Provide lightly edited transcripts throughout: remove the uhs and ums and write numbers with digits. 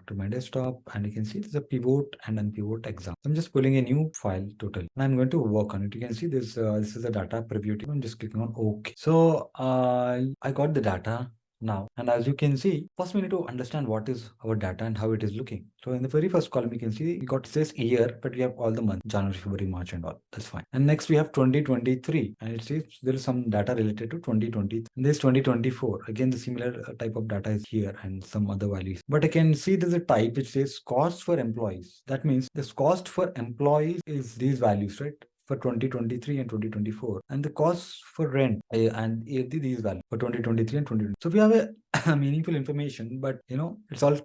back to my desktop, and you can see there's a pivot and unpivot exam. I'm just pulling a new file total, and I'm going to work on it. You can see this. This is the data preview. I'm just clicking on OK. So I got the data now, and as you can see, first we need to understand what is our data and how it is looking. So in the very first column, you can see we got says year, but we have all the months, January, February, March, and all. That's fine. And next we have 2023, and it says there is some data related to 2020. And this 2024. Again, the similar type of data is here and some other values. But I can see there's a type which says cost for employees. That means this cost for employees is these values, right? For 2023 and 2024, and the costs for rent and these values for 2023 and 2020. So we have a meaningful information, but it's all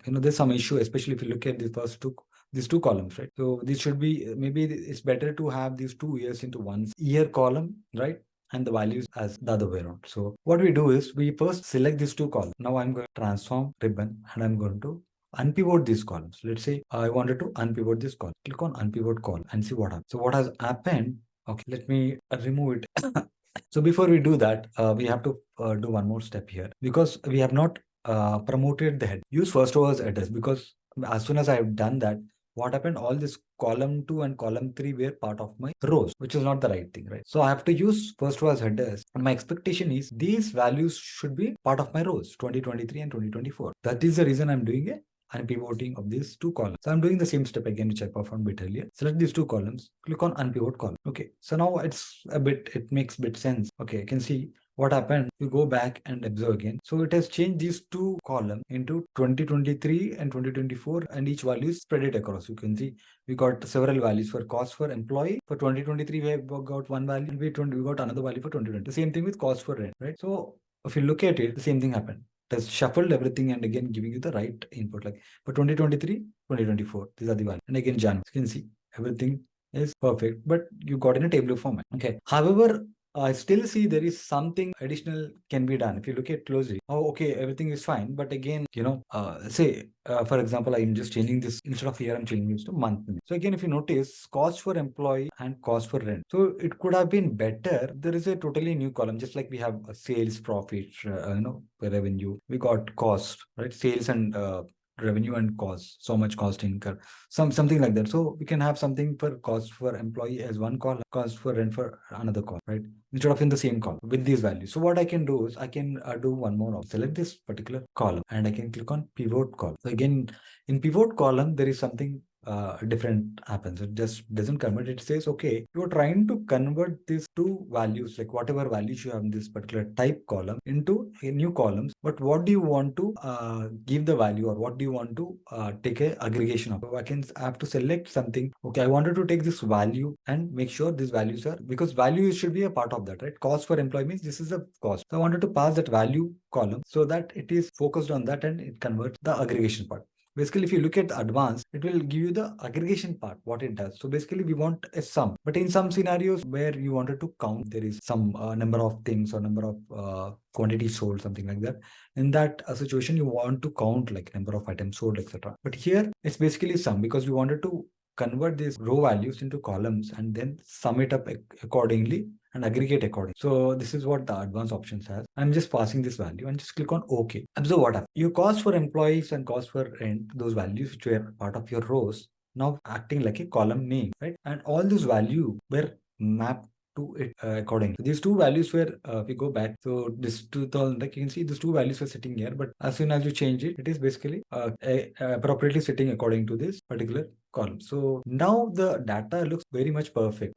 there's some issue, especially if you look at these two columns, right? So this should be, maybe it's better to have these 2 years into one year column, right? And the values as the other way around. So what we do is we first select these two columns. Now I'm going to transform ribbon, and I'm going to unpivot these columns. Let's say I wanted to unpivot this column. Click on unpivot column and see what happens. So what has happened? Okay, let me remove it. So before we do that, we have to do one more step here, because we have not promoted the head. Use first row as address, because as soon as I have done that, what happened? All this column 2 and column 3 were part of my rows, which is not the right thing, right? So I have to use first row as headers. And my expectation is these values should be part of my rows, 2023 and 2024. That is the reason I'm doing it. I'm pivoting of these two columns. So I'm doing the same step again, which I performed a bit earlier. Select these two columns, click on unpivot column. Okay, so now it makes a bit sense. Okay, I can see what happened. You go back and observe again. So it has changed these two columns into 2023 and 2024, and each value is spread it across. You can see we got several values for cost for employee. For 2023, we have got one value, and we got another value for 2020. The same thing with cost for rent, right? So if you look at it, the same thing happened. It has shuffled everything and again giving you the right input. Like for 2023, 2024, these are the values. And again, January. You can see everything is perfect, but you got in a tabular format. Okay. However, I still see there is something additional can be done. If you look at closely, oh, okay, everything is fine. But again, for example, I'm just changing this, instead of year, I'm changing this to month. So again, if you notice, cost for employee and cost for rent. So it could have been better. There is a totally new column, just like we have a sales, profit, revenue. We got cost, right? Sales and revenue and cost, so much cost incur, something like that. So we can have something for cost for employee as one column, cost for rent for another column, right? Instead of in the same column with these values. So what I can do is I can do one more option. Select this particular column and I can click on pivot column. So again, in pivot column, there is something different happens. It just doesn't convert. It says, okay, you're trying to convert these two values, like whatever values you have in this particular type column, into a new columns. But what do you want to give the value, or what do you want to take a aggregation of? So I have to select something. Okay, I wanted to take this value and make sure these values are, because values should be a part of that, right? Cost for employee means this is the cost. So I wanted to pass that value column so that it is focused on that and it converts the aggregation part. Basically, if you look at the advanced, it will give you the aggregation part, what it does. So basically, we want a sum. But in some scenarios where you wanted to count, there is some number of things or number of quantity sold, something like that. In that situation, you want to count like number of items sold, etc. But here, it's basically sum, because we wanted to convert these row values into columns and then sum it up accordingly and aggregate accordingly. So this is what the advanced options has. I'm just passing this value and just click on OK. Observe what happens. Your cost for employees and cost for rent, those values which were part of your rows, now acting like a column name, right? And all those values were mapped to it accordingly. So these two values were, if we go back, so this 2000, like you can see, these two values were sitting here, but as soon as you change it, it is basically appropriately sitting according to this particular column. So now the data looks very much perfect.